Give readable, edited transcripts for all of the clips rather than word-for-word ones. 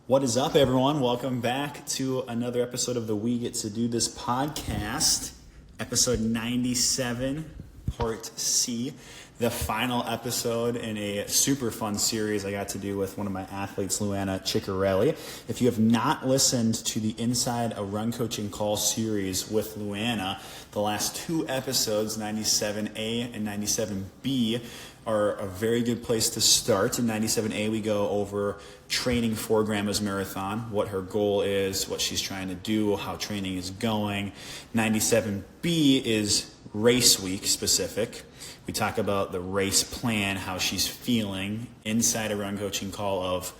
What is up, everyone? Welcome back to another episode of the We Get to Do This podcast, episode 97, part C, the final episode in a super fun series I got to do with one of my athletes, Luana Ciccarelli. If you have not listened to the Inside a Run Coaching Call series with Luana, the last two episodes, 97A and 97B, are a very good place to start. In 97A, we go over training for Grandma's Marathon, what her goal is, what she's trying to do, how training is going. 97B is race week specific. We talk about the race plan, how she's feeling inside a run coaching call of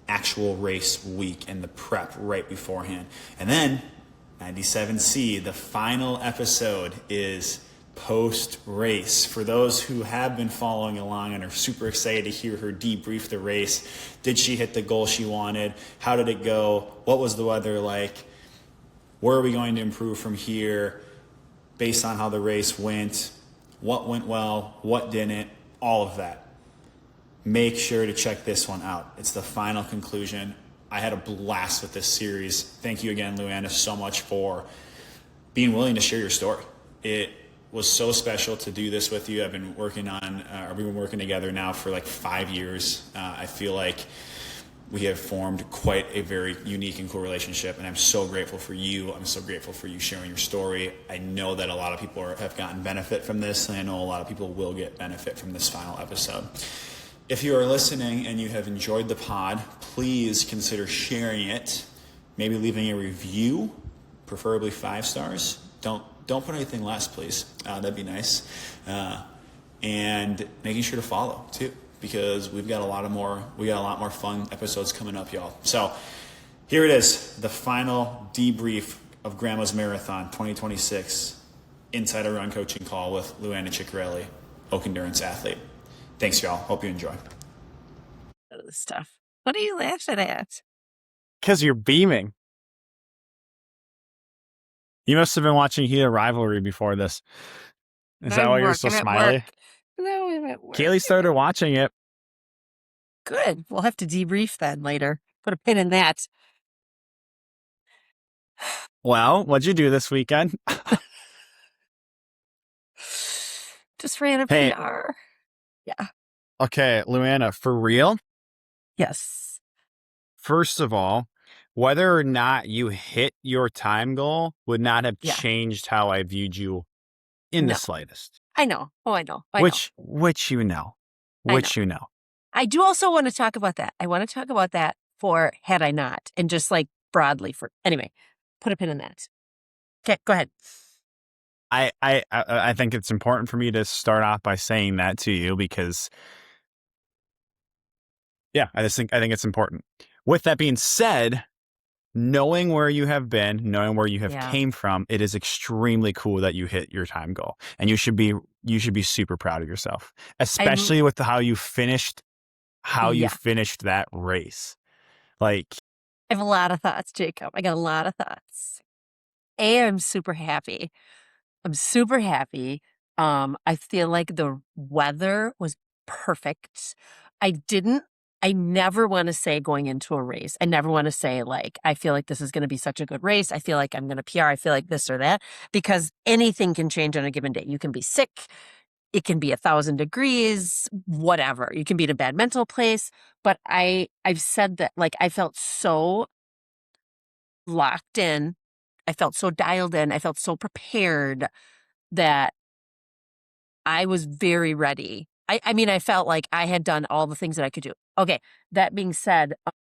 actual race week and the prep right beforehand. And then 97C, the final episode, is post-race. For those who have been following along and are super excited to hear her debrief the race, did she hit the goal she wanted? How did it go? What was the weather like? Where are we going to improve from here based on how the race went? What went well? What didn't? All of that. Make sure to check this one out. It's the final conclusion. I had a blast with this series. Thank you again, Luana, so much for being willing to share your story. It was so special to do this with you. I've been working we've been working together now for like 5 years. I feel like we have formed quite a very unique and cool relationship, and I'm so grateful for you. I'm so grateful for you sharing your story. I know that a lot of people have gotten benefit from this, and I know a lot of people will get benefit from this final episode. If you are listening and you have enjoyed the pod, please consider sharing it, maybe leaving a review, preferably 5 stars. Don't put anything less, please. That'd be nice. And making sure to follow too, because we got a lot more fun episodes coming up, y'all. So here it is, the final debrief of Grandma's Marathon 2026 Inside a Run Coaching Call with Luana Ciccarelli, Oak Endurance athlete. Thanks, y'all. Hope you enjoy. This stuff. What are you laughing at? Because you're beaming. You must have been watching Heat of Rivalry before this. Is that why you're so smiley? No, I'm at work. Kaylee started watching it. Good. We'll have to debrief then later. Put a pin in that. Well, what'd you do this weekend? Just ran a Hey. PR. Yeah. Okay, Luana, for real? Yes. First of all, whether or not you hit your time goal would not have changed how I viewed you in the slightest. I know. Oh, I know. Which you know. You know. I do also want to talk about that. I want to talk about that for had I not, and just like broadly for anyway. Put a pin in that. Okay, go ahead. I think it's important for me to start off by saying that to you because, I think it's important. With that being said, knowing where you have been, knowing where you have came from, it is extremely cool that you hit your time goal, and you should be super proud of yourself, especially with how you finished that race. Like, I have a lot of thoughts, Jacob. I got a lot of thoughts. I'm super happy. I'm super happy. I feel like the weather was perfect. I never want to say going into a race, I never want to say like, I feel like this is going to be such a good race. I feel like I'm going to PR. I feel like this or that, because anything can change on a given day. You can be sick. It can be 1,000 degrees, whatever. You can be in a bad mental place. But I've said that, like, I felt so locked in. I felt so dialed in. I felt so prepared that I was very ready. I mean, I felt like I had done all the things that I could do. Okay, that being said, I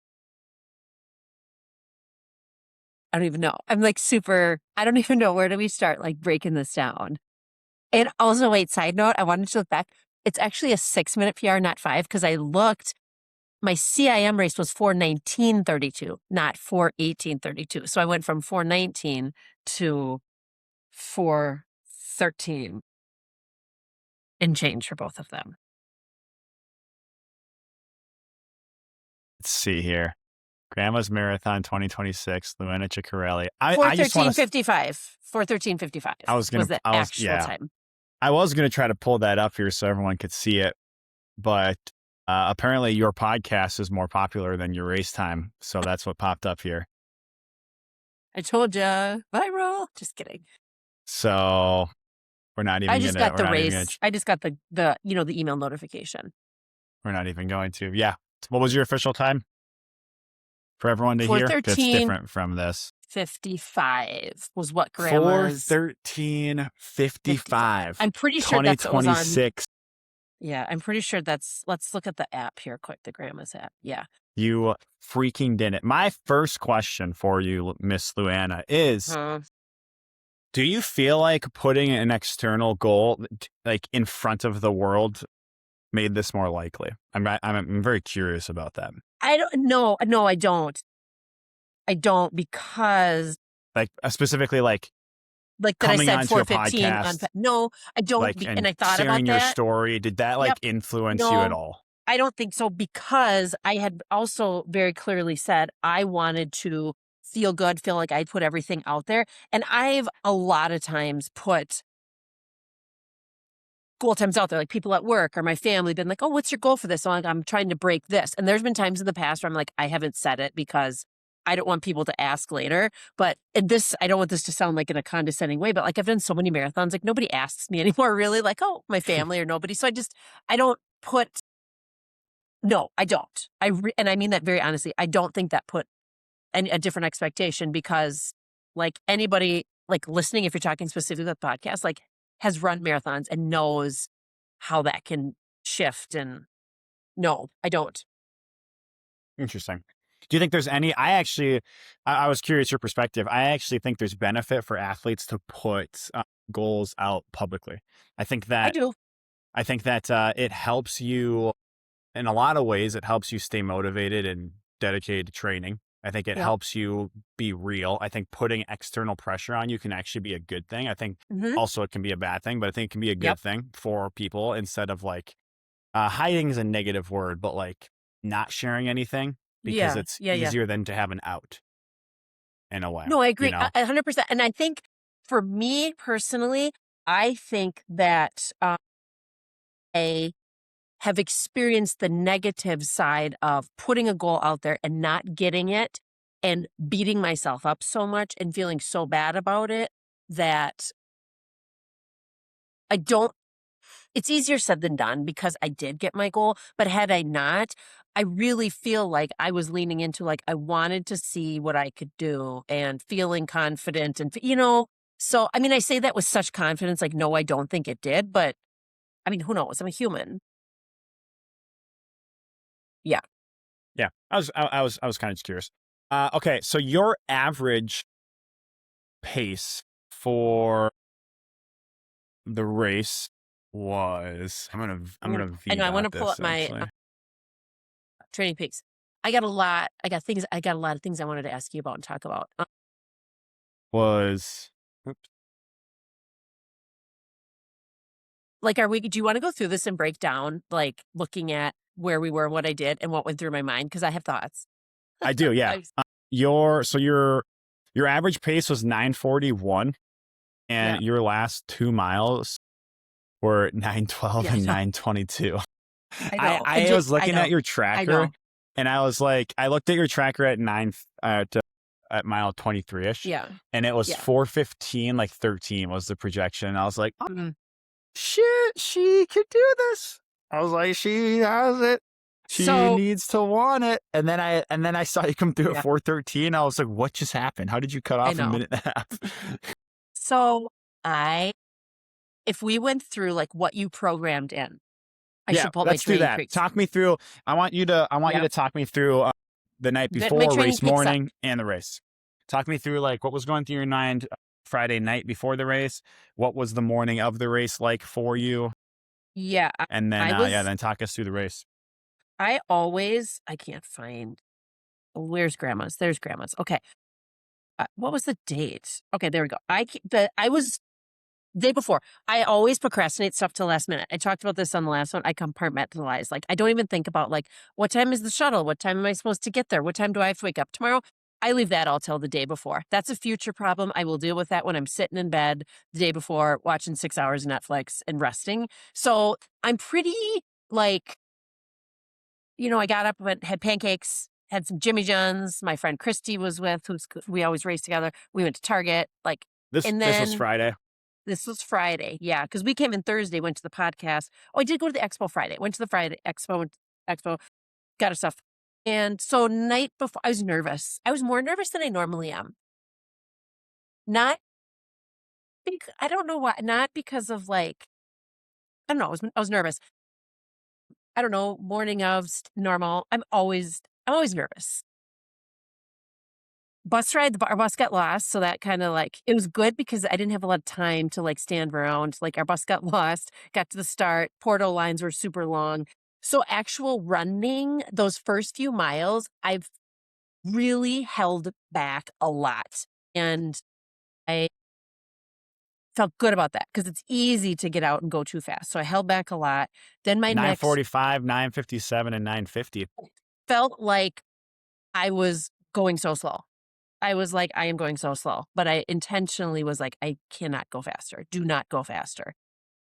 don't even know. I'm like I don't even know, where do we start, like, breaking this down? And also, wait, side note, I wanted to look back. It's actually a 6-minute PR, not 5, because I looked. My CIM race was 4:19:32, not 4:18:32. So I went from 4:19 to 4:13 and change for both of them. let's see here. Grandma's Marathon 2026, Luana Ciccarelli. 4:13:55. 4:13:55 was the actual time. I was going to try to pull that up here so everyone could see it, but Apparently your podcast is more popular than your race time. So that's what popped up here. I told ya, viral. Just kidding. So we're not even. I just got the race. I just got the the email notification. We're not even going to. Yeah. What was your official time for everyone to hear? That's different from this. 55 was what grandma's. 4:13:55. I'm pretty sure that's what was on. 2026. Yeah, I'm pretty sure that's. Let's look at the app here quick. The grandma's app. Yeah. You freaking did it. My first question for you, Miss Luana, is: do you feel like putting an external goal like in front of the world made this more likely? I'm very curious about that. I don't know. No, I don't. I don't, because like specifically like that coming I said onto a podcast. No, I don't. Like, and I thought about sharing that. your story. Did that like influence you at all? I don't think so, because I had also very clearly said I wanted to feel good, feel like I put everything out there. And I've a lot of times put goal times out there, like people at work or my family been like, oh, what's your goal for this? So I'm trying to break this. And there's been times in the past where I'm like, I haven't said it because I don't want people to ask later. But this, I don't want this to sound like in a condescending way, but like I've done so many marathons, like nobody asks me anymore really, like, oh, my family or nobody. So I don't put, no, I don't. And I mean that very honestly. I don't think that put a different expectation, because like anybody like listening, if you're talking specifically about the podcast, like has run marathons and knows how that can shift. And no, I don't. Interesting. Do you think there's any, I was curious your perspective. I actually think there's benefit for athletes to put goals out publicly. I think that, I do. I think that it helps you in a lot of ways. It helps you stay motivated and dedicated to training. I think it helps you be real. I think putting external pressure on you can actually be a good thing. I think also it can be a bad thing, but I think it can be a good thing for people, instead of like hiding is a negative word, but like not sharing anything, because it's easier than to have an out in a way. No, I agree 100%. And I think for me personally, I think that I have experienced the negative side of putting a goal out there and not getting it and beating myself up so much and feeling so bad about it that it's easier said than done, because I did get my goal. But had I not, I really feel like I was leaning into like, I wanted to see what I could do and feeling confident and, so, I mean, I say that with such confidence, like, no, I don't think it did, but I mean, who knows? I'm a human. Yeah. Yeah. I was kind of just curious. Okay. So your average pace for the race was, I'm going to and I want to pull up my TrainingPeaks. I got a lot of things I wanted to ask you about and talk about. Like, do you want to go through this and break down, like looking at where we were, what I did, and what went through my mind? Because I have thoughts. I do, yeah. Your average pace was 9:41, and your last 2 miles were 9:12 and 9:22. I was looking at your tracker, and I was like, I looked at your tracker at at mile 23ish, and it was 4:15, like 13 was the projection. I was like, shit, she could do this. I was like, she has it. She needs to want it. And then I saw you come through at 4:13. I was like, what just happened? How did you cut off a minute and a half? So if we went through like what you programmed in, I should pull my TrainingPeaks. Talk me through. I want you to talk me through the night before, race morning, and the race. Talk me through like what was going through your mind Friday night before the race. What was the morning of the race like for you? Yeah. And then then talk us through the race. I can't find, where's grandma's? There's grandma's. Okay. What was the date? Okay, there we go. I was day before. I always procrastinate stuff till last minute. I talked about this on the last one. I compartmentalize. Like, I don't even think about like, what time is the shuttle? What time am I supposed to get there? What time do I have to wake up tomorrow? I leave that all till the day before. That's a future problem. I will deal with that when I'm sitting in bed the day before watching 6 hours of Netflix and resting. So I'm pretty like, I got up, had pancakes, had some Jimmy John's. My friend Christy was with, we always race together. We went to Target, This and this was then Friday. this was Friday. Yeah, because we came in Thursday, went to the podcast. Oh, I did go to the expo Friday. Went to the Friday expo, got our stuff. And so night before, I was nervous. I was more nervous than I normally am. Not I don't know why. Not because of I don't know. I was nervous. I don't know. Morning of normal. I'm always nervous. Bus ride, our bus got lost, so that kind of it was good because I didn't have a lot of time to stand around. Our bus got lost, got to the start, portal lines were super long. So actual running, those first few miles, I've really held back a lot. And I felt good about that because it's easy to get out and go too fast. So I held back a lot. Then my next 9:45, 9:57, and 9:50. felt like I was going so slow. I was like, I am going so slow, but I intentionally was like, I cannot go faster. Do not go faster.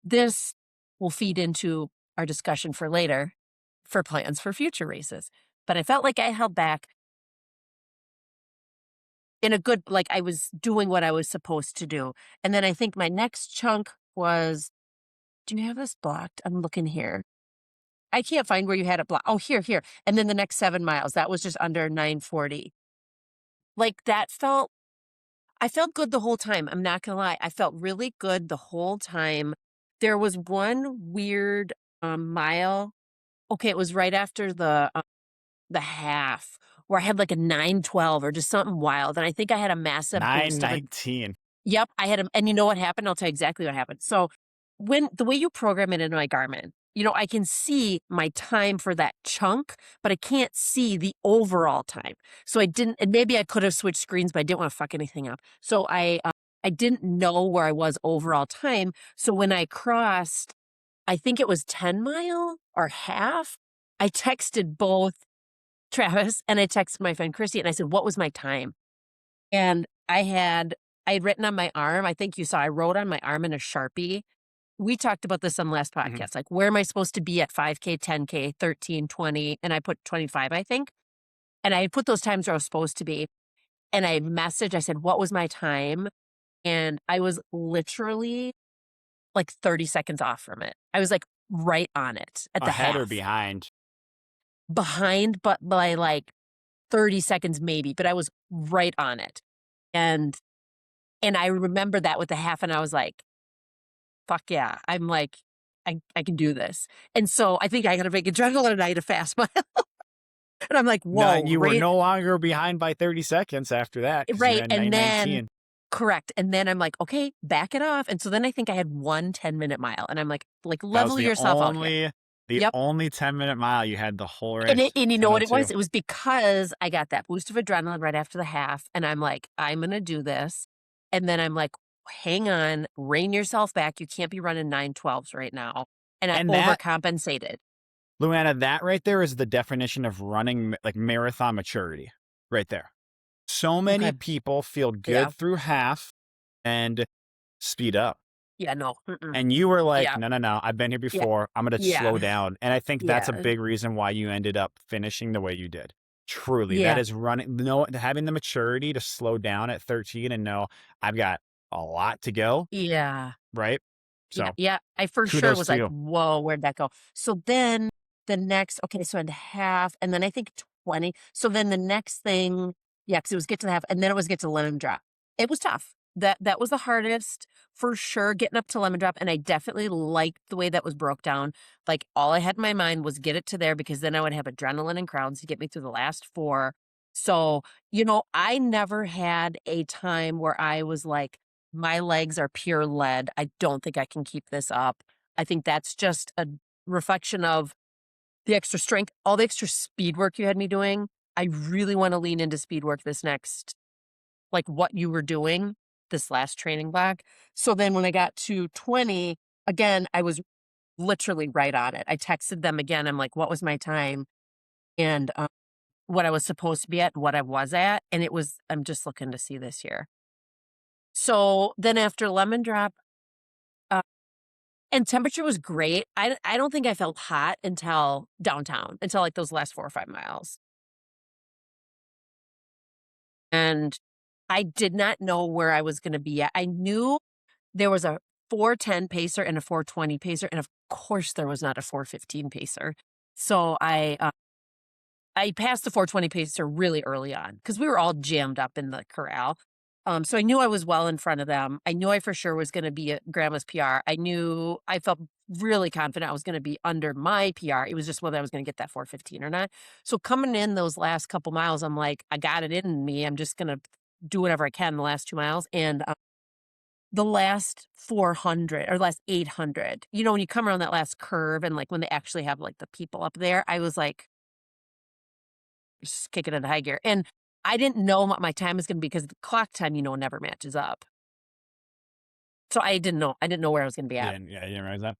This will feed into our discussion for later for plans for future races. But I felt like I held back in a good, I was doing what I was supposed to do. And then I think my next chunk was, do you have this blocked? I'm looking here. I can't find where you had it blocked. Oh, here. And then the next 7 miles, that was just under 9:40. I felt good the whole time. I'm not going to lie. I felt really good the whole time. There was one weird mile. Okay, it was right after the half where I had a 9:12 or just something wild. And I think I had a massive boost of 9:19. Yep, I had and you know what happened? I'll tell you exactly what happened. So when the way you program it into my Garmin, I can see my time for that chunk, but I can't see the overall time. So I didn't, and maybe I could have switched screens, but I didn't want to fuck anything up. So I didn't know where I was overall time. So when I crossed, I think it was 10 mile or half, I texted both Travis and I texted my friend Christy and I said, what was my time? And I had written on my arm, I think you saw, I wrote on my arm in a Sharpie. We talked about this on the last podcast. Where am I supposed to be at 5K, 10K, 13, 20? And I put 25, I think. And I put those times where I was supposed to be. And I messaged, I said, what was my time? And I was literally 30 seconds off from it. I was right on it at the Ahead half. or behind? Behind, but by 30 seconds maybe, but I was right on it. And I remember that with the half, and I was like, fuck yeah. I'm I can do this. And so I think I got to make adrenaline night a fast mile. And I'm like, whoa. No, you were no longer behind by 30 seconds after that. Right. And then, correct. And then I'm like, okay, back it off. And so then I think I had 1 10-minute mile. And I'm like level yourself out here. The only 10-minute mile you had the whole race. And you know what it was? It was because I got that boost of adrenaline right after the half. And I'm like, I'm going to do this. And then I'm like, hang on, rein yourself back. You can't be running 9:12s right now. And I overcompensated. Luana, that right there is the definition of running marathon maturity right there. So many people feel good through half and speed up. Yeah, no. And you were like, no, I've been here before. I'm going to slow down. And I think that's a big reason why you ended up finishing the way you did. Truly, that is having the maturity to slow down at 13 and know I've got a lot to go. Yeah. Right? So yeah. I for sure was like, whoa, where'd that go? So then the next, so at half, and then I think 20. So then the next thing, because it was get to the half, and then it was get to lemon drop. It was tough. That was the hardest for sure, getting up to lemon drop. And I definitely liked the way that was broke down. All I had in my mind was get it to there because then I would have adrenaline and crowds to get me through the last 4. So, I never had a time where I was like, my legs are pure lead. I don't think I can keep this up. I think that's just a reflection of the extra strength, all the extra speed work you had me doing. I really want to lean into speed work this next, what you were doing this last training block. So then when I got to 20, again, I was literally right on it. I texted them again. I'm like, what was my time? And what I was supposed to be at, what I was at. And I'm just looking to see this here. So then after lemon drop, And temperature was great. I don't think I felt hot until downtown, until like those last 4 or 5 miles. And I did not know where I was gonna be at. I knew there was a 4:10 pacer and a 4:20 pacer, and of course there was not a 4:15 pacer. So I passed the 4:20 pacer really early on because we were all jammed up in the corral. So I knew I was well in front of them. I knew I for sure was gonna be at grandma's PR. I felt really confident I was gonna be under my PR. It was just whether I was gonna get that 4:15 or not. So coming in those last couple miles, I'm like, I got it in me. I'm just gonna do whatever I can the last 2 miles. And the last 400 or last 800, when you come around that last curve and like when they actually have like the people up there, I was like, just kick it into high gear. And I didn't know what my time was going to be because the clock time, never matches up. So I didn't know. I didn't know where I was going to be at. Yeah, you didn't realize that.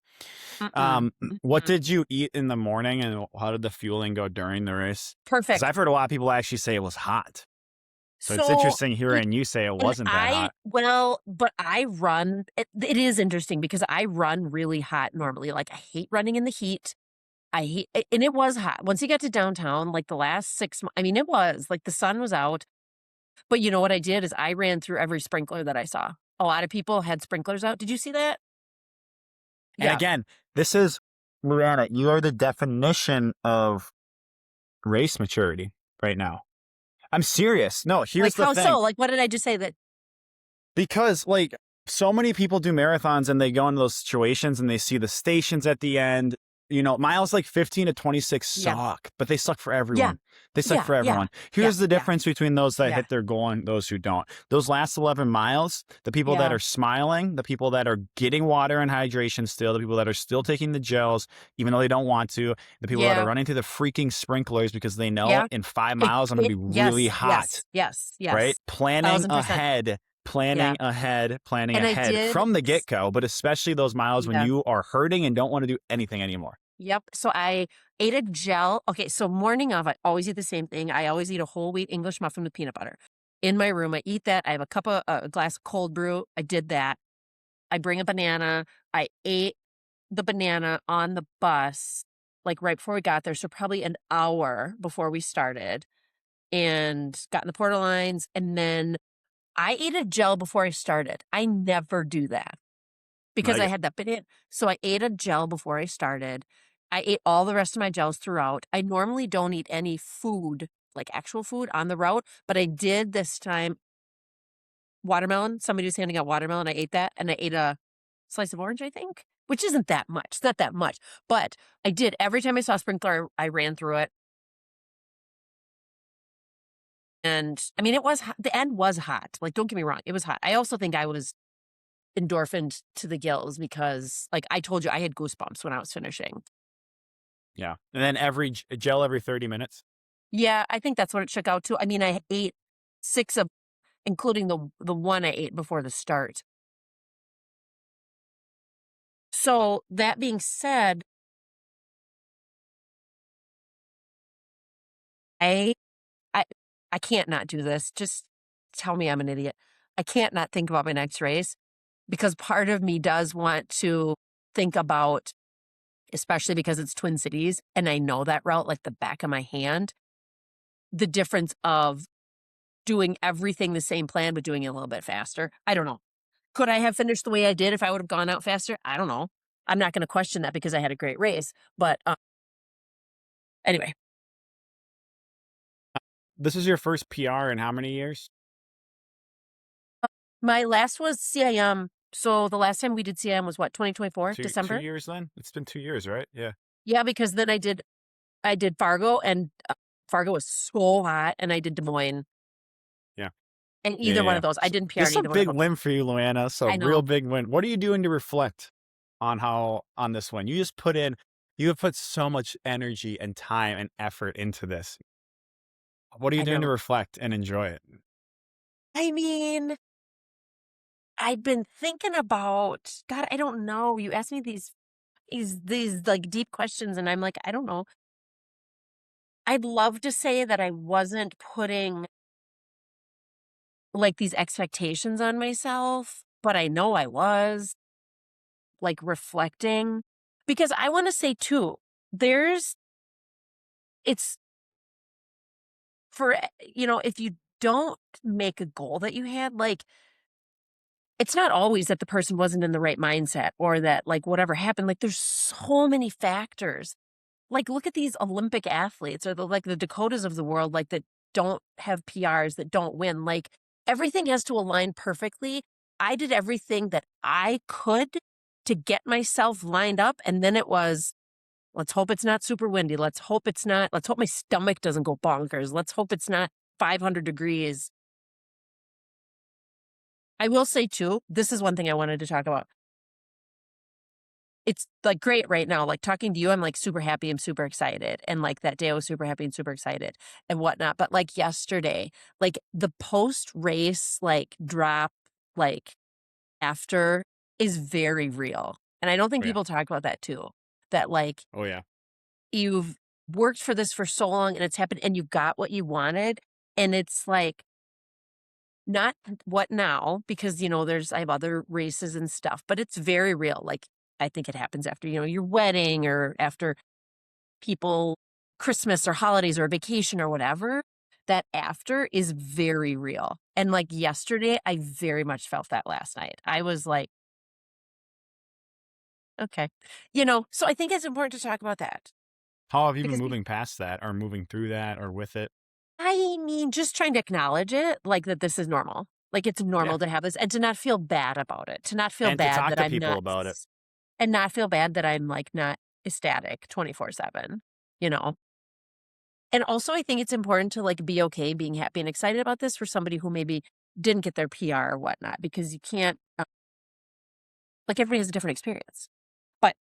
Mm-mm. What did you eat in the morning, and how did the fueling go during the race? Perfect. Because I've heard a lot of people actually say it was hot. So it's interesting hearing you say it wasn't that hot. Well, but I run. It is interesting because I run really hot normally. Like I hate running in the heat. I hate, and it was hot. Once you get to downtown, like the last 6 months, I mean, it was like the sun was out. But you know what I did is I ran through every sprinkler that I saw. A lot of people had sprinklers out. Did you see that? And again, this is, Luana, you are the definition of race maturity right now. I'm serious. No, here's the thing. How so? Like, what did I just say that? Because like so many people do marathons and they go into those situations and they see the stations at the end. Miles like 15 to 26 suck, but they suck for everyone. Yeah. They suck for everyone. Here's the difference between those that hit their goal and those who don't. Those last 11 miles, the people that are smiling, the people that are getting water and hydration still, the people that are still taking the gels, even though they don't want to, the people that are running through the freaking sprinklers because they know in 5 miles I'm going to be really hot. Yes. Right? Planning 1000%. ahead. Planning ahead I from the get-go, but especially those miles when you are hurting and don't want to do anything anymore. Yep. So I ate a gel. Okay. So morning of, I always eat the same thing. I always eat a whole wheat English muffin with peanut butter. In my room, I eat that. I have a glass of cold brew. I did that. I bring a banana. I ate the banana on the bus, like right before we got there. So probably an hour before we started, and got in the Porter lines. And then I ate a gel before I started. I never do that because I had that banana. So I ate a gel before I started. I ate all the rest of my gels throughout. I normally don't eat any food, like actual food on the route, but I did this time. Watermelon. Somebody was handing out watermelon. I ate that, and I ate a slice of orange, I think, which isn't that much. It's not that much, but I did. Every time I saw a sprinkler, I ran through it. And I mean, it was hot. The end was hot. Like, don't get me wrong. It was hot. I also think I was endorphined to the gills because, like I told you, I had goosebumps when I was finishing. Yeah. And then every gel every 30 minutes. Yeah, I think that's what it shook out to. I mean, I ate 6 of, including the one I ate before the start. So that being said, I can't not do this. Just tell me I'm an idiot. I can't not think about my next race because part of me does want to think about, especially because it's Twin Cities and I know that route like the back of my hand, the difference of doing everything the same plan but doing it a little bit faster. I don't know. Could I have finished the way I did if I would have gone out faster? I don't know. I'm not going to question that because I had a great race. But anyway. This is your first PR in how many years? My last was CIM. So the last time we did CIM was what, 2024, December? 2 years then? It's been 2 years, right? Yeah. Yeah, because then I did Fargo, and Fargo was so hot, and I did Des Moines. Yeah. And either one of those. I didn't PR This is a big win for you, Luana. So real big win. What are you doing to reflect on this one? You have put so much energy and time and effort into this. What are you doing to reflect and enjoy it? I mean, I've been thinking about, God, I don't know. You asked me these like deep questions, and I'm like, I don't know. I'd love to say that I wasn't putting like these expectations on myself, but I know I was. like reflecting, because I want to say too, it's for, if you don't make a goal that you had, like, it's not always that the person wasn't in the right mindset or that like whatever happened. Like there's so many factors. Like look at these Olympic athletes or the Dakotas of the world, like that don't have PRs, that don't win. Like everything has to align perfectly. I did everything that I could to get myself lined up. And then it was, let's hope it's not super windy. Let's hope my stomach doesn't go bonkers. Let's hope it's not 500 degrees. I will say too, this is one thing I wanted to talk about. It's like great right now, like talking to you, I'm like super happy. I'm super excited. And like that day I was super happy and super excited and whatnot. But like yesterday, like the post race, like drop, like after is very real. And I don't think Oh, yeah. people talk about that too, that like, Oh, yeah. you've worked for this for so long and it's happened and you got what you wanted. And it's like, not what now, because, I have other races and stuff, but it's very real. Like, I think it happens after, your wedding or after people, Christmas or holidays or vacation or whatever. That after is very real. And like yesterday, I very much felt that last night. I was like, okay. So I think it's important to talk about that. How have you been Because moving past that or moving through that or with it? I mean, just trying to acknowledge it, like that this is normal. Like it's normal Yeah. to have this and to not feel bad about it. To not feel And to bad talk that to I'm people not about it. and not feel bad that I'm like not ecstatic 24/7, you know? And also I think it's important to like be okay being happy and excited about this for somebody who maybe didn't get their PR or whatnot, because you can't, like everybody has a different experience. But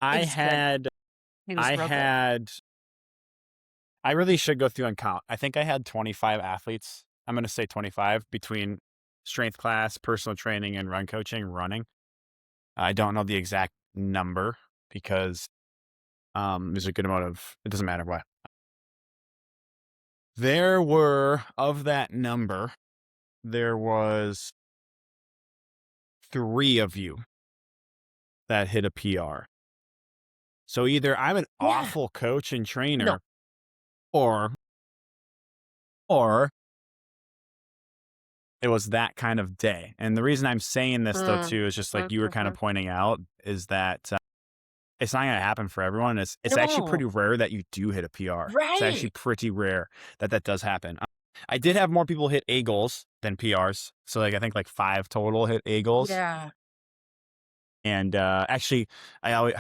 it I was good. had, It was I real good. had, I really should go through and count. I think I had 25 athletes. I'm going to say 25 between strength class, personal training, and run coaching, running. I don't know the exact number because there's a good amount of, it doesn't matter what. There were, of that number, there was 3 of you that hit a PR. So either I'm an Yeah. awful coach and No. trainer, or it was that kind of day. And the reason I'm saying this though Mm. too is just like you were kind of Mhm. pointing out is that it's not going to happen for everyone. It's actually No. pretty rare that you do hit a PR. It's actually Right. pretty rare that that does happen. I did have more people hit A goals than PRs. So like I think like 5 total hit A goals. Yeah. And actually, I always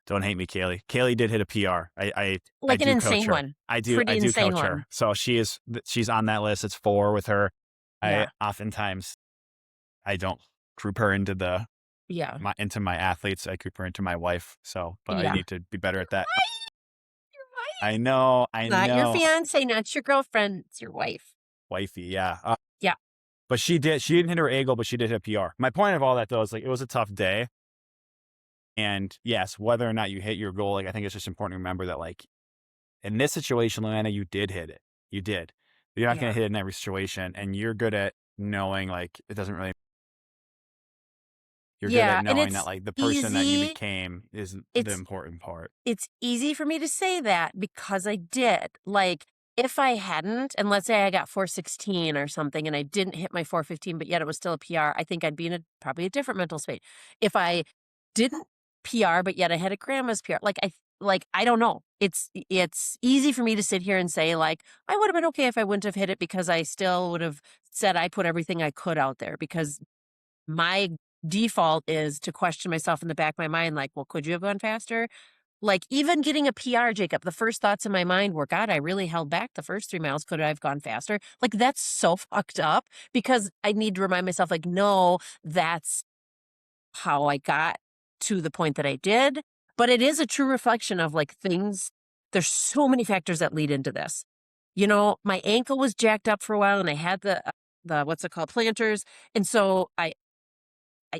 don't hate me, Kaylee. Kaylee did hit a PR. I Like an do coach insane her. one. I do Pretty insane coach one. her. So she's on that list. It's 4 with her. I Yeah. oftentimes I don't group her into Yeah. my athletes. I group her into my wife. So, but I Yeah. need to be better at that. You're right. I know. Not your fiance, not your girlfriend, it's your wife. Wifey. Yeah. Yeah. But she didn't hit her A goal, but she did hit a PR. My point of all that though is like, it was a tough day. And yes, whether or not you hit your goal, like I think it's just important to remember that like in this situation, Luana, you did hit it. You did. But you're not going Yeah. to hit it in every situation. And you're good at knowing like it doesn't really, you're good Yeah, at and knowing that it's like the person that you easy. became is the It's important part. it's easy for me to say that because I did. Like, if I hadn't, and let's say I got 416 or something and I didn't hit my 415, but yet it was still a PR, I think I'd be in probably a different mental state. If I didn't PR, but yet I had a grandma's PR, I don't know. It's easy for me to sit here and say, like, I would have been okay if I wouldn't have hit it because I still would have said I put everything I could out there, because my default is to question myself in the back of my mind, like, well, could you have gone faster? Like, even getting a PR, Jacob, the first thoughts in my mind were, God, I really held back the first 3 miles. Could I have gone faster? Like, that's so fucked up, because I need to remind myself, like, no, that's how I got to the point that I did. But it is a true reflection of like things. There's so many factors that lead into this. My ankle was jacked up for a while and I had the what's it called, planters. And so I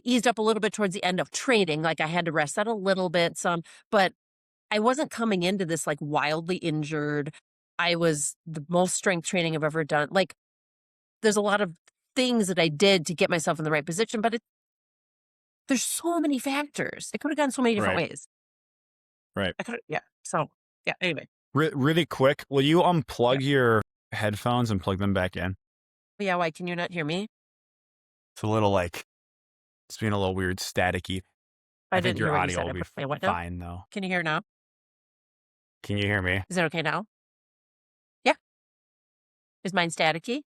eased up a little bit towards the end of training. Like I had to rest that a little bit, but I wasn't coming into this like wildly injured. I was the most strength training I've ever done. Like there's a lot of things that I did to get myself in the right position, but there's so many factors. It could have gone so many different ways. Right. Yeah. So, yeah. Anyway. Really quick, will you unplug your headphones and plug them back in? Yeah. Why can you not hear me? It's a little it's being a little weird, staticky. I think didn't your hear what you audio said. will be What now? fine though. Can you hear now? Can you hear me? Is it okay now? Yeah. Is mine staticky?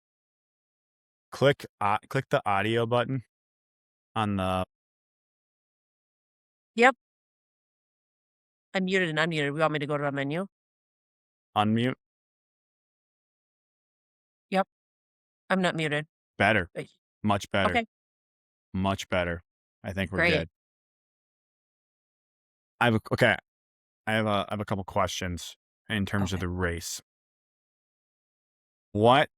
Click the audio button on the. Yep. I'm muted and unmuted. We want me to go to the menu? Unmute. Yep. I'm not muted. Better. Much better. Okay. Much better. I think we're Great. good. I have a couple questions in terms of the race. Let's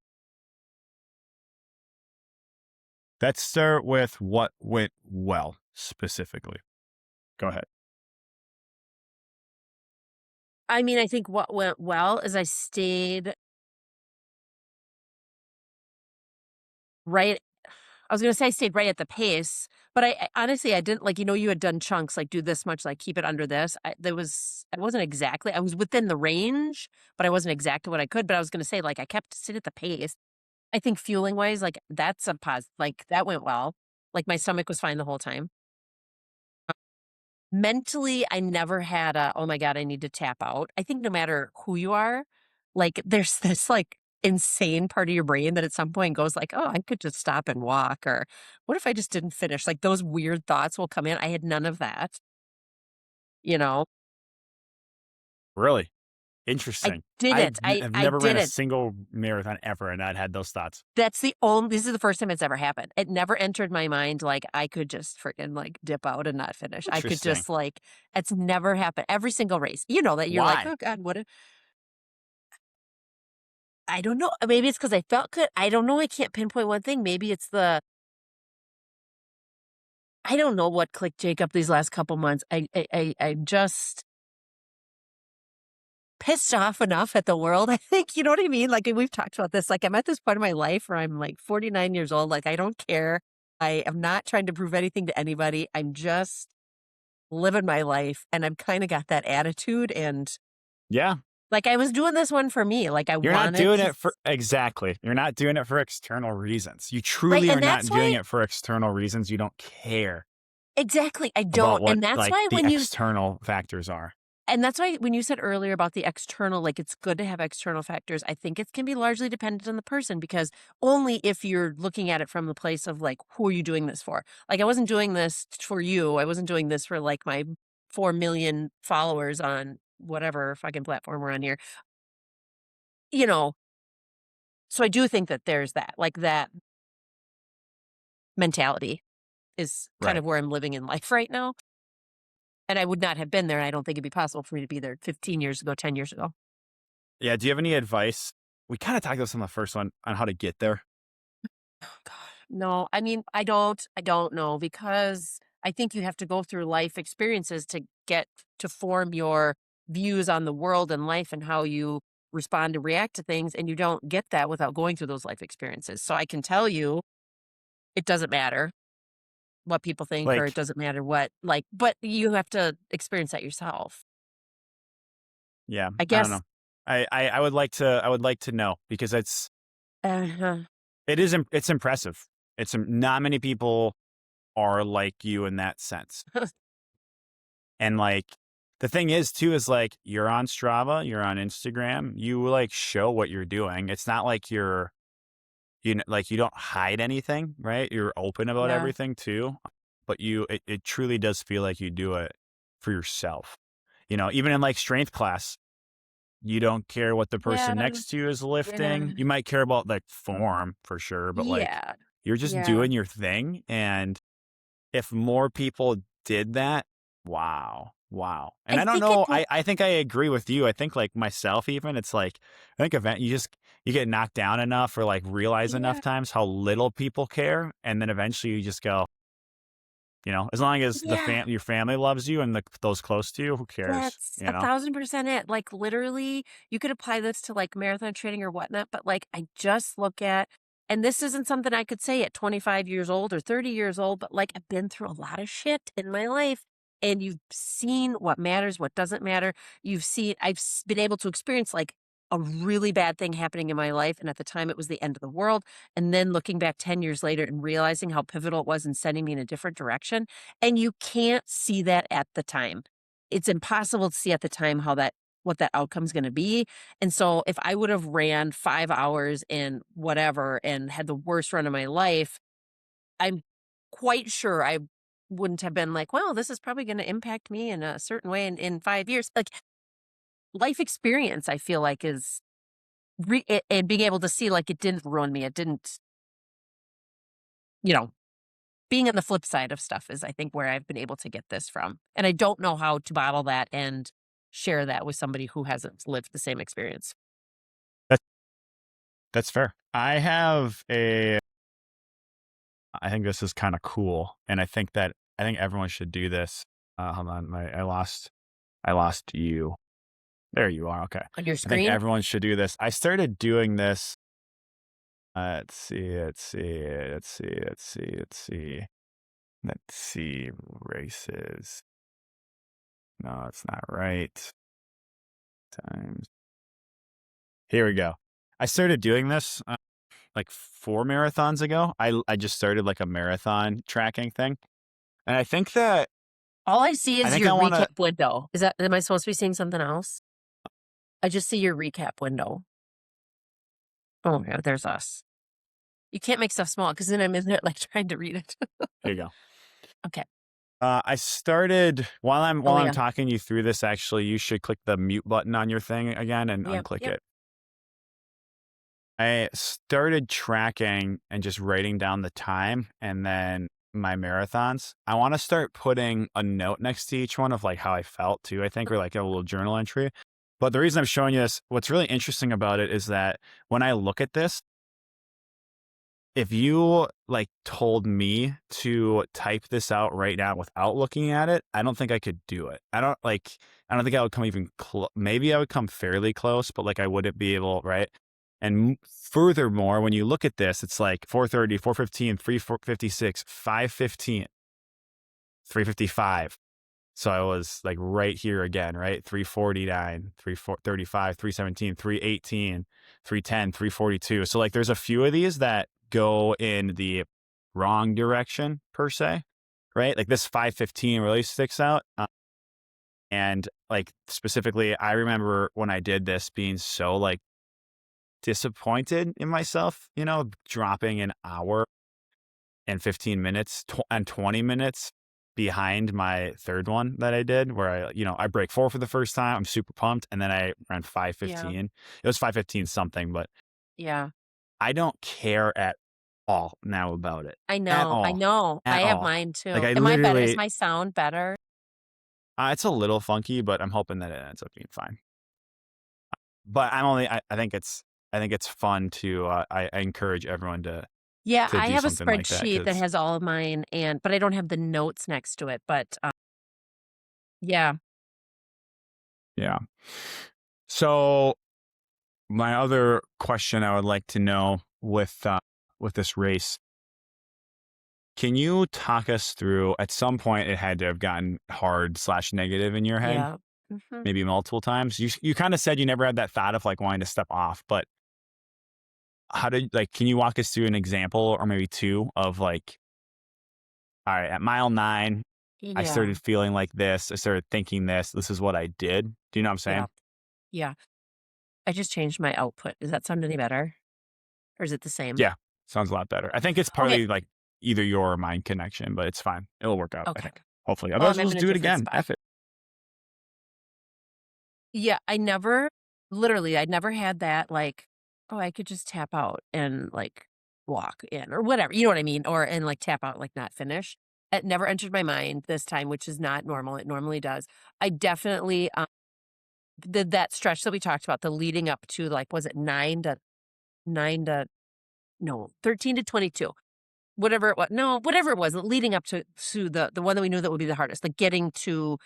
start with what went well specifically. Go ahead. I mean, I think what went well is I stayed right. I was going to say I stayed right at the pace, but I honestly, I didn't you had done chunks, like do this much, like keep it under this. I wasn't exactly, I was within the range, but I wasn't exactly what I could, but I was going to say, like, I kept sit at the pace. I think fueling wise, like that's a positive, like that went well. Like my stomach was fine the whole time. Mentally, I never had oh my God, I need to tap out. I think no matter who you are, like there's this like insane part of your brain that at some point goes like, oh, I could just stop and walk, or what if I just didn't finish? Like those weird thoughts will come in. I had none of that, you know? Really I interesting. didn't. I've I never ran a didn't. single marathon ever and I'd had those thoughts. This is the first time it's ever happened. It never entered my mind like I could just freaking like dip out and not finish. I could just like, it's never happened. Every single race, you know, that you're like, Why? oh God, I don't know. Maybe it's because I felt good. I don't know. I can't pinpoint one thing. Maybe it's I don't know what clicked Jacob these last couple months. I'm just pissed off enough at the world. I think, you know what I mean? Like we've talked about this. Like I'm at this point of my life where I'm like 49 years old. Like I don't care. I am not trying to prove anything to anybody. I'm just living my life. And I've kind of got that attitude. And Yeah. like I was doing this one for me. Like You're not doing it for exactly. You're not doing it for external reasons. You truly are not doing it for external reasons. You don't care. Exactly. I don't. What, and that's like, why the external factors are. And that's why when you said earlier about the external, like it's good to have external factors, I think it can be largely dependent on the person, because only if you're looking at it from the place of like, who are you doing this for? Like I wasn't doing this for you. I wasn't doing this for like my 4 million followers on whatever fucking platform we're on here. You know, so I do think that there's that, like that mentality is kind of where I'm living in life right now. And I would not have been there. And I don't think it'd be possible for me to be there 15 years ago, 10 years ago. Yeah. Do you have any advice? We kind of talked about this on the first one on how to get there. Oh, God. No, I mean, I don't know, because I think you have to go through life experiences to get to form your views on the world and life and how you respond and react to things. And you don't get that without going through those life experiences. So I can tell you, it doesn't matter what people think, or it doesn't matter what, like, but you have to experience that yourself. Yeah. I guess. I don't know. I would like to know, because it's impressive. Not many people are like you in that sense. And like, the thing is too, is like, you're on Strava, you're on Instagram, you like show what you're doing. It's not like like you don't hide anything, right? You're open about everything too, but it truly does feel like you do it for yourself. You know, even in like strength class, you don't care what the person next to you is lifting. You might care about like form for sure, but like you're just doing your thing. And if more people did that, wow. And I don't know. I think I agree with you. I think like myself, even, it's like, I think you get knocked down enough, or like realize enough times how little people care. And then eventually you just go, you know, as long as your family loves you and those close to you, who cares? That's you know? 1,000% it. Like literally, you could apply this to like marathon training or whatnot, but like I just look at And this isn't something I could say at 25 years old or 30 years old, but like I've been through a lot of shit in my life and you've seen what matters, what doesn't matter. I've been able to experience like a really bad thing happening in my life. And at the time it was the end of the world. And then looking back 10 years later and realizing how pivotal it was in sending me in a different direction. And you can't see that at the time. It's impossible to see at the time what that outcome's going to be. And so if I would have ran 5 hours in whatever and had the worst run of my life, I'm quite sure I wouldn't have been like, well, this is probably going to impact me in a certain way in 5 years. Like life experience, I feel like is and being able to see like it didn't ruin me. It didn't, you know, being on the flip side of stuff is I think where I've been able to get this from. And I don't know how to bottle that and share that with somebody who hasn't lived the same experience. That's fair. I think this is kind of cool. And I think everyone should do this. Hold on. I lost you. There you are. Okay. On your I think screen? everyone should do this. I started doing this. Let's see. Races. No, it's not right. Times. Here we go. I started doing this like 4 marathons ago. I just started like a marathon tracking thing. And I think that all I see is think your I wanna- recap window. Am I supposed to be seeing something else? I just see your recap window. Oh, yeah, there's us. You can't make stuff small because then I'm in there like trying to read it. Here you go. Okay. I started while I'm yeah. talking you through this. Actually, you should click the mute button on your thing again and Yep, unclick yep. it. I started tracking and just writing down the time and then my marathons. I want to start putting a note next to each one of like how I felt too, I think, or like a little journal entry. But the reason I'm showing you this, what's really interesting about it is that when I look at this, if you like told me to type this out right now without looking at it, I don't think I could do it. I don't think I would come even close. Maybe I would come fairly close, but like I wouldn't be able, right? And furthermore, when you look at this, it's like 4:30, 4:15, 3:56, 5:15, 3:55. So I was like right here again, right? 3:49, 3:35, 3:17, 3:18, 3:10, 3:42. So like there's a few of these that go in the wrong direction per se, right? Like this 5:15 really sticks out. And like specifically, I remember when I did this being so like disappointed in myself, dropping an hour and 15 minutes and 20 minutes behind my third one that I did where I break 4 for the first time. I'm super pumped. And then I ran 5:15. Yeah. It was 5:15 something, but Yeah. I don't care at all now about it. I At know. all. I know. At I have all. mine too. Like I Am I better? Is literally, my sound better? it's a little funky, but I'm hoping that it ends up being fine. But I think it's fun to, I encourage everyone to Yeah, do I have a something like that, spreadsheet that 'cause- has all of mine, but I don't have the notes next to it. But yeah, Yeah. So my other question I would like to know with this race, can you talk us through, at some point it had to have gotten hard / negative in your head, yeah. Mhm. maybe multiple times. You kind of said you never had that thought of like wanting to step off, but can you walk us through an example or maybe two of like, all right, at mile 9, I Yeah. started feeling like this. I started thinking this. This is what I did. Do you know what I'm saying? Yeah. Yeah. I just changed my output. Does that sound any better? Or is it the same? Yeah. Sounds a lot better. I think it's Okay. partly like either your or mine connection, but it's fine. It'll work out, I Okay. think. Hopefully. Well, Otherwise, I'm we'll in just a do it different again. spot. F it. Yeah, I'd never had that like, oh, I could just tap out and like walk in or whatever. You know what I mean? And like tap out, like not finish. It never entered my mind this time, which is not normal. It normally does. I definitely did that stretch that we talked about, the leading up to like, was it 13 to 22? whatever it was. No, whatever it was, leading up to the one that we knew that would be the hardest, like getting to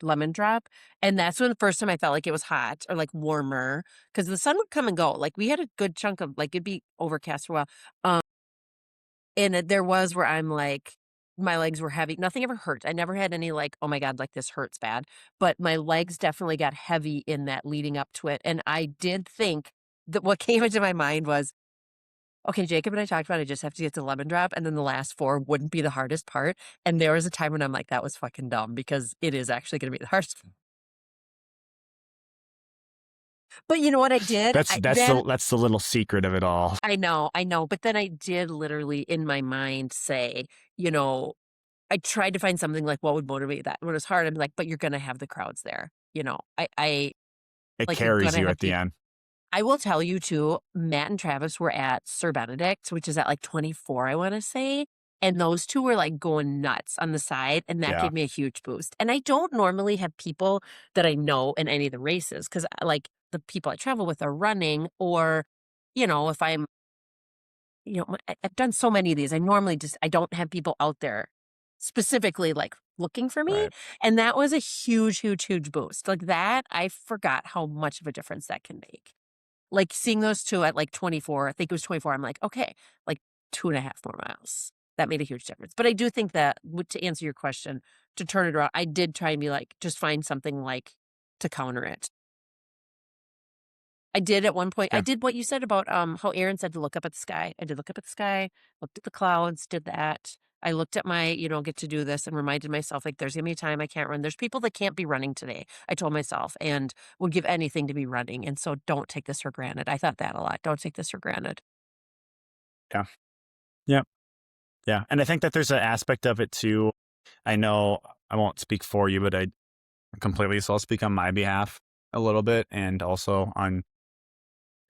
Lemon Drop. And that's when the first time I felt like it was hot or like warmer because the sun would come and go. Like we had a good chunk of like it'd be overcast for a while. There was where I'm like, my legs were heavy. Nothing ever hurt. I never had any like, oh my God, like this hurts bad. But my legs definitely got heavy in that leading up to it. And I did think that what came into my mind was, okay, Jacob and I talked about I just have to get to Lemon Drop, and then the last 4 wouldn't be the hardest part. And there was a time when I'm like, that was fucking dumb because it is actually going to be the hardest. But you know what I did? That's the little secret of it all. I know. But then I did literally in my mind say, I tried to find something like what would motivate that. When it was hard, I'm like, but you're going to have the crowds there. It like, carries you at the end. I will tell you too, Matt and Travis were at Sir Benedict's, which is at like 24, I want to say. And those two were like going nuts on the side. And that gave me a huge boost. And I don't normally have people that I know in any of the races because like the people I travel with are running or, if I'm, I've done so many of these. I normally I don't have people out there specifically like looking for me. Right. And that was a huge, huge, huge boost. Like that, I forgot how much of a difference that can make. Like seeing those two at like 24, I think it was 24. I'm like, okay, like 2.5 more miles. That made a huge difference. But I do think that to answer your question, to turn it around, I did try and be like, just find something like to counter it. I did at one point. I did what you said about how Aaron said to look up at the sky. I did look up at the sky, looked at the clouds, did that. I looked at my, get to do this and reminded myself, like, there's going to be a time I can't run. There's people that can't be running today, I told myself, and would give anything to be running. And so don't take this for granted. I thought that a lot. Don't take this for granted. Yeah. Yeah. Yeah. And I think that there's an aspect of it too. I know I won't speak for you, but so I'll speak on my behalf a little bit and also on,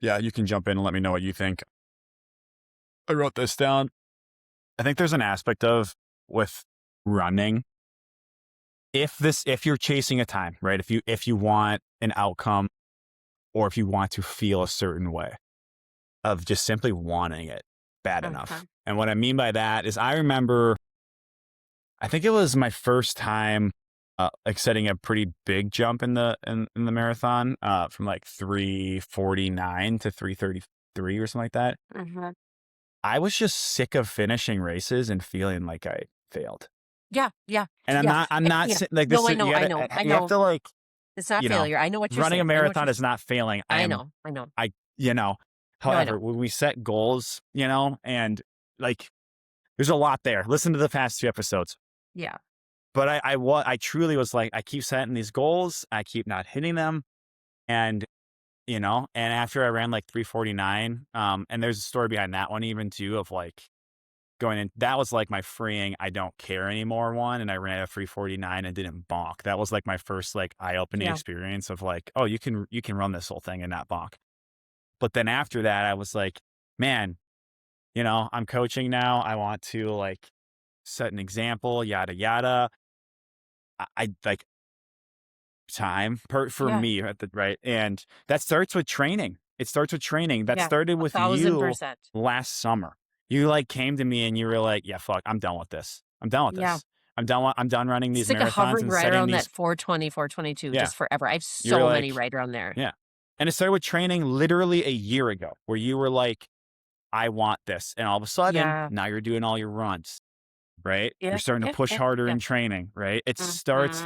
you can jump in and let me know what you think. I wrote this down. I think there's an aspect of with running. If you're chasing a time, right? If you want an outcome or if you want to feel a certain way of just simply wanting it bad enough. And what I mean by that is I remember, I think it was my first time like setting a pretty big jump in the marathon from like 3:49 to 3:33 or something like that. Mm-hmm. I was just sick of finishing races and feeling like I failed. Yeah. And I'm not like this. No, I know. You have to like. It's not failure. I know what you're running saying. A marathon is not failing. I know. However, when we set goals, and like, there's a lot there. Listen to the past 2 episodes. Yeah. But I truly was like, I keep setting these goals. I keep not hitting them. And, and after I ran like 3:49, and there's a story behind that one even too, of like going in, that was like my freeing, I don't care anymore one. And I ran at 3:49 and didn't bonk. That was like my first like eye-opening experience of like, oh, you can run this whole thing and not bonk. But then after that, I was like, man, I'm coaching now. I want to like set an example, yada, yada. I like time for me at the right. And that starts with training. It starts with training. That started with 1,000%. You last summer. You like came to me and you were like, yeah, fuck, I'm done with this. I'm done with this. I'm done running these marathons. It's like hovering and right around these... that 4:20, 4:22 just forever. I have so many right around there. Yeah. And it started with training literally a year ago where you were like, I want this. And all of a sudden, now you're doing all your runs, right? Yeah, you're starting to push harder in training, right? It starts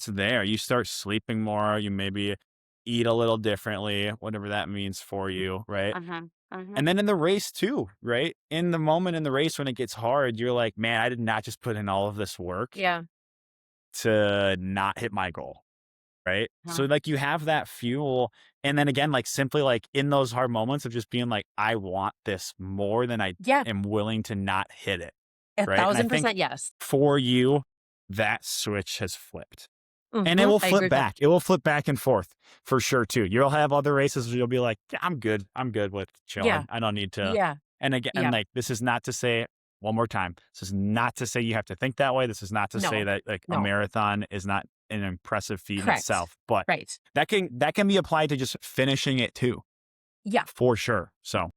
there. You start sleeping more. You maybe eat a little differently, whatever that means for you, right? And then in the race too, right? In the moment in the race when it gets hard, you're like, man, I did not just put in all of this work to not hit my goal. Right. So like you have that fuel. And then again, like simply like in those hard moments of just being like, I want this more than I am willing to not hit it. 1,000%. Yes. For you, that switch has flipped. And it will flip back. It will flip back and forth for sure too. You'll have other races where you'll be like, I'm good with chilling. Yeah. I don't need to. And again, and like, this is not to say, one more time, this is not to say you have to think that way. This is not to say that like a marathon is not an impressive feat in itself, but that can be applied to just finishing it too. Yeah, for sure. So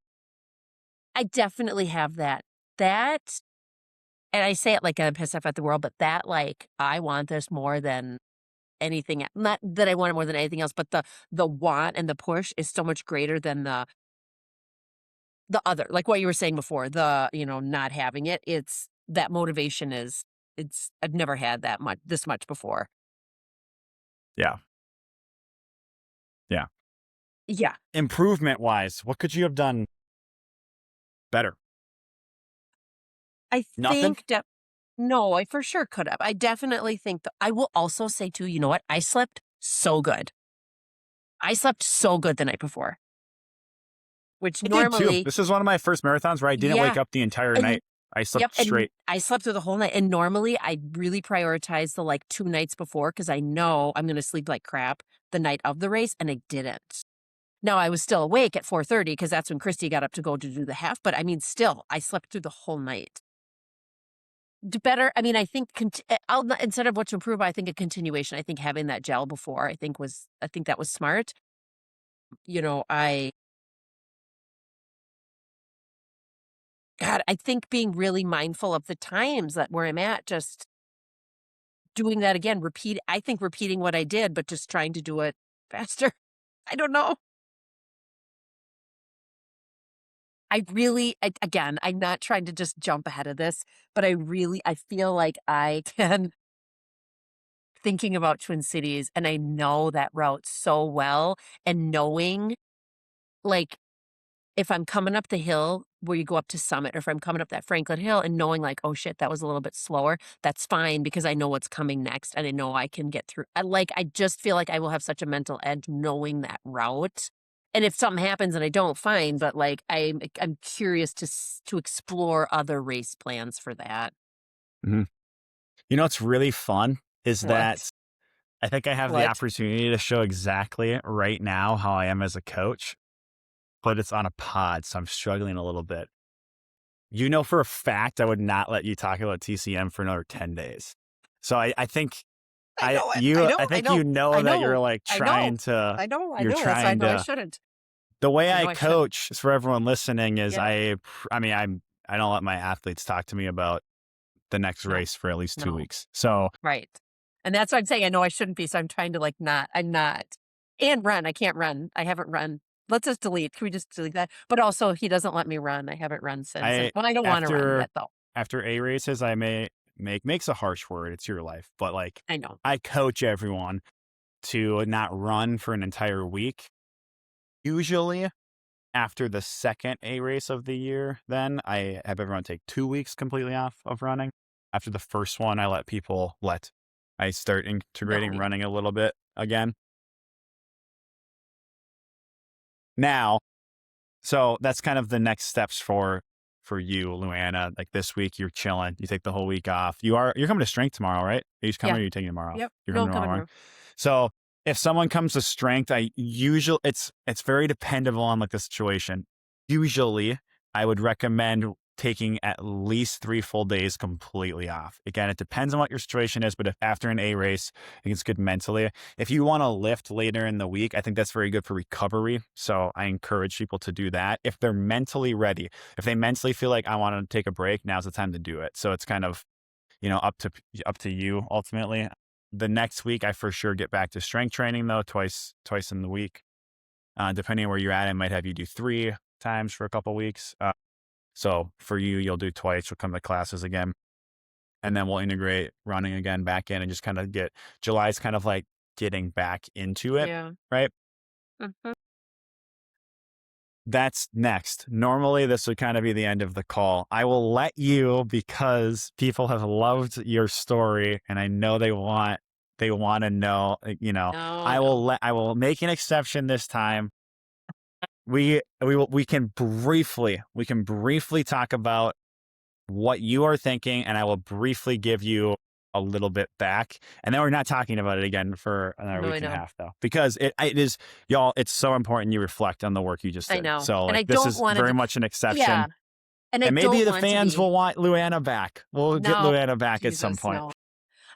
I definitely have that that, and I say it like I'm pissed off at the world, but that, like, I want this more than anything. Not that I want it more than anything else, but the want and the push is so much greater than the other, like what you were saying before, not having it. It's that motivation is it's I've never had this much before. Yeah. Yeah. Yeah. Improvement wise, what could you have done better? I Nothing? think no, I for sure could have. I definitely think that I will also say too, you know what? I slept so good. I slept so good the night before, which I did too. normally, This is one of my first marathons where I didn't wake yeah, up the entire and night. I yep, slept and straight. I slept through the whole night. And normally, I really prioritize the like 2 nights before because I know I'm going to sleep like crap the night of the race, and I didn't. Now I was still awake at 4:30 because that's when Christy got up to go to do the half. But I mean, still, I slept through the whole night. Better. I mean, I think instead of what to improve, I think a continuation. I think having that gel before, I think that was smart. I God, I think being really mindful of the times that where I'm at, just doing that again, I think repeating what I did, but just trying to do it faster. I don't know. Again, I'm not trying to just jump ahead of this, but I feel like I can thinking about Twin Cities and I know that route so well and knowing like if I'm coming up the hill where you go up to Summit, or if I'm coming up that Franklin Hill and knowing like, oh shit, that was a little bit slower, that's fine because I know what's coming next and I know I can get through. I just feel like I will have such a mental edge knowing that route. And if something happens and I don't, fine. But like, I'm curious to explore other race plans for that. Mhm. You know what's really fun is What? that I think I have the What? opportunity to show exactly right now how I am as a coach, but it's on a pod, so I'm struggling a little bit. You know for a fact I would not let you talk about TCM for another 10 days. So I think I know it. I know. I I think know. you know I that you're know. like I know. trying to I know. I you're know. That's why I trying know I to shouldn't. the way I I know I shouldn't. coach for everyone listening is Yeah. I don't let my athletes talk to me about the next No. race for at least 2 No. weeks. So Right. And that's what I'm saying. I know I shouldn't be, so I'm trying to like not. I'm not. And run. I can't run. I haven't run. Let's just delete. Can we just delete that? But also, he doesn't let me run. I haven't run since. And I well, I don't want to run after yet, though. after A races I may makes a harsh word. It's your life, but like I know. I coach everyone to not run for an entire week. Usually after the second A race of the year, then I have everyone take 2 weeks completely off of running. After the first one, I start No. integrating Yeah. running a little bit again. Now, so that's kind of the next steps for you, Luana. Like this week, you're chilling. You take the whole week off. You're coming to strength tomorrow, right? Are you coming Yeah. or are you taking tomorrow off? Yep. You're No, coming I'm tomorrow coming morning. through. So if someone comes to strength, it's very dependable on like the situation. Usually, I would recommend taking at least 3 full days completely off. Again, it depends on what your situation is, but if after an A race, I think it's good mentally. If you want to lift later in the week, I think that's very good for recovery. So I encourage people to do that if they're mentally ready. If they mentally feel like I want to take a break, now's the time to do it. So it's kind of, up to you ultimately. The next week, I for sure get back to strength training though, twice in the week. Depending on where you're at, I might have you do 3 times for a couple weeks. So for you, you'll do twice. You'll come to classes again, and then we'll integrate running again back in and just kind of July's kind of like getting back into it, Yeah. right? Mhm. That's next. Normally, this would kind of be the end of the call. I will let you because people have loved your story, and I know they want to know. No, no. I will make an exception this time. We can briefly talk about what you are thinking, and I will briefly give you a little bit back, and then we're not talking about it again for another No, I week and a know. half though, because it is, y'all, it's so important you reflect on the work you just I did. know. So And like I this don't is want to very be. much an exception, Yeah. And I and maybe don't the want to fans be. will want Luana back. We'll get No. Luana back at some Jesus, point. no.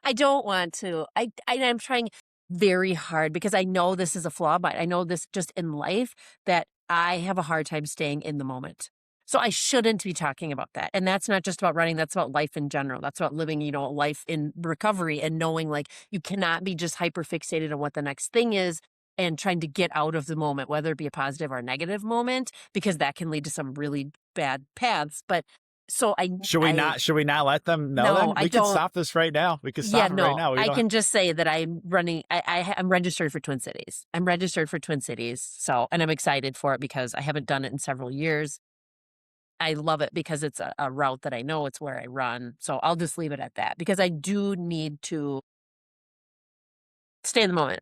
I don't want to. I'm trying very hard because I know this is a flaw, but I know this just in life that I have a hard time staying in the moment. So I shouldn't be talking about that. And that's not just about running. That's about life in general. That's about living, you know, life in recovery and knowing like you cannot be just hyper fixated on what the next thing is and trying to get out of the moment, whether it be a positive or a negative moment, because that can lead to some really bad paths. But so Should we not let them know no, then? I We can don't. stop this right now. We can Yeah, stop it right no, now. I can just say that I'm running. I'm registered for Twin Cities. I'm registered for Twin Cities. So, and I'm excited for it because I haven't done it in several years. I love it because it's a route that I know, it's where I run. So I'll just leave it at that because I do need to stay in the moment.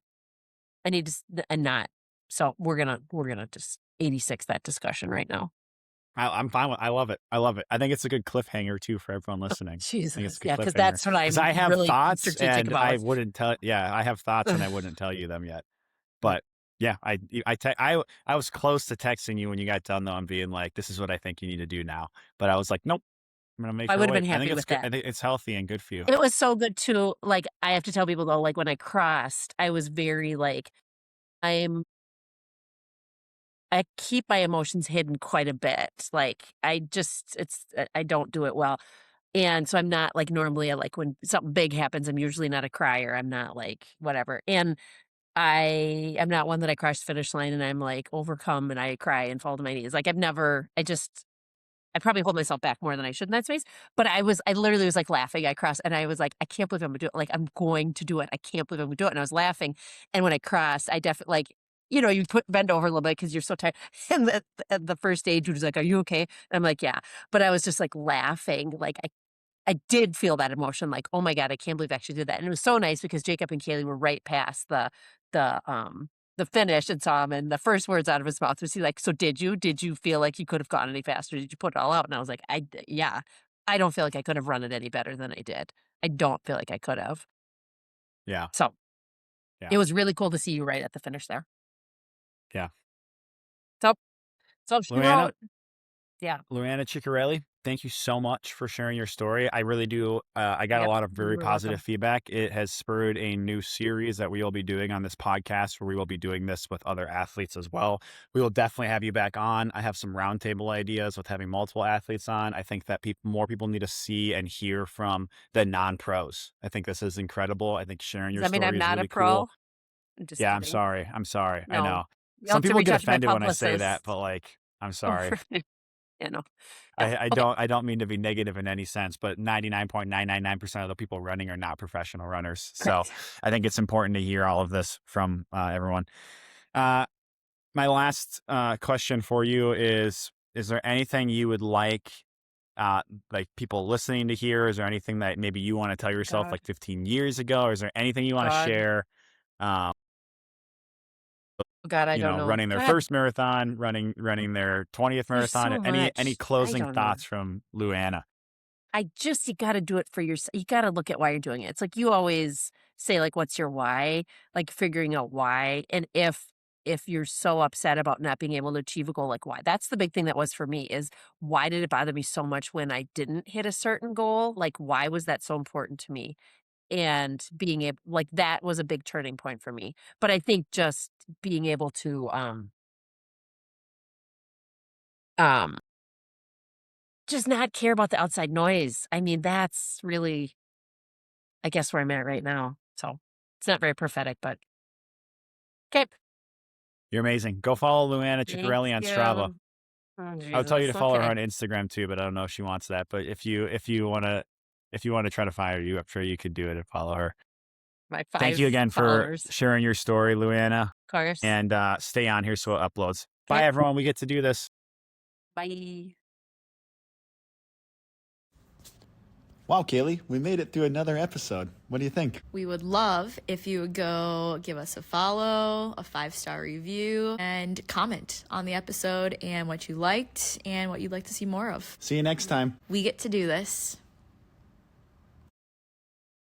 I need to and not. So we're gonna just 86 that discussion right now. I'm fine with. I love it. I love it. I think it's a good cliffhanger too for everyone listening. I think it's Jesus, a good yeah, because cliffhanger that's what because I'm I have really thoughts strategic and I about. wouldn't tell. Yeah, I have thoughts and I wouldn't tell you them yet. But yeah, I was close to texting you when you got done though and being like, "This is what I think you need to do now." But I was like, "Nope, I'm gonna make I her would have wait." been I think happy it's with good. that. I think it's healthy and good for you. It was so good too. Like I have to tell people though, like when I crossed, I was very like I'm I keep my emotions hidden quite a bit. Like I don't do it well. And so I'm not like normally like when something big happens, I'm usually not a crier. I'm not like whatever. And I am not one that I crash the finish line and I'm like overcome and I cry and fall to my knees. Like I probably hold myself back more than I should in that space. But I literally was like laughing. I crossed and I was like, I can't believe I'm gonna do it. Like, I'm going to do it. I can't believe I'm gonna do it. And I was laughing. And when I crossed, I definitely like, you know, you bend over a little bit because you're so tired. And the first stage was like, are you okay? And I'm like, yeah. But I was just like laughing. Like I did feel that emotion, like, oh my God, I can't believe I actually did that. And it was so nice because Jacob and Kaylee were right past the um the finish and saw him and the first words out of his mouth was he like, so did you feel like you could have gone any faster? Did you put it all out? And I was like, yeah, I don't feel like I could have run it any better than I did. I don't feel like I could have. Yeah, So yeah, it was really cool to see you right at the finish there. yeah. So she Luana, wrote, yeah, Luana Ciccarelli, thank you so much for sharing your story. I really do. I got a yep, lot of very you're positive welcome. feedback. It has spurred a new series that we will be doing on this podcast where we will be doing this with other athletes as well. We will definitely have you back on. I have some roundtable ideas with having multiple athletes on. I think that more people need to see and hear from the non-pros. I think this is incredible. I think sharing Does your that mean I'm story is not a really cool. pro? I'm just Yeah, I'm kidding. sorry. I'm sorry. I No, know. you'll Some have to people reach get out to my offended when I say that, publicist. but like, I'm Oh, sorry. you know, no, I okay. don't mean to be negative in any sense, but 99.999% of the people running are not professional runners. So Correct. I think it's important to hear all of this from everyone. Uh, my last question for you is there anything you would like people listening to hear? Is there anything that maybe you want to tell yourself God, like 15 years ago? Or is there anything you want to God, share? Um, God, I don't know. running their God, first marathon, running their 20th there's marathon. so Any much. I closing don't know. thoughts from Luana? You got to do it for yourself. You got to look at why you're doing it. It's like you always say, like, what's your why? Like figuring out why. And if you're so upset about not being able to achieve a goal, like why? That's the big thing that was for me is why did it bother me so much when I didn't hit a certain goal? Like, why was that so important to me? And being able like that was a big turning point for me. But I think just being able to um just not care about the outside noise. I mean, that's really I guess where I'm at right now. So it's not very prophetic, but okay. You're amazing. Go follow Luana Thank Ciccarelli on Strava. you. Oh, I would tell you to Jesus. follow her Okay. on Instagram too, but I don't know if she wants that. But if you want to try to find her, I'm sure you could do it and follow her. My Thank you 5 again for followers. sharing your story, Luana, Of course. and stay on here so it uploads. Okay. Bye, everyone. We get to do this. Bye. Wow, Kaylee, we made it through another episode. What do you think? We would love if you would go give us a follow, a 5-star review, and comment on the episode and what you liked and what you'd like to see more of. See you next time. We get to do this.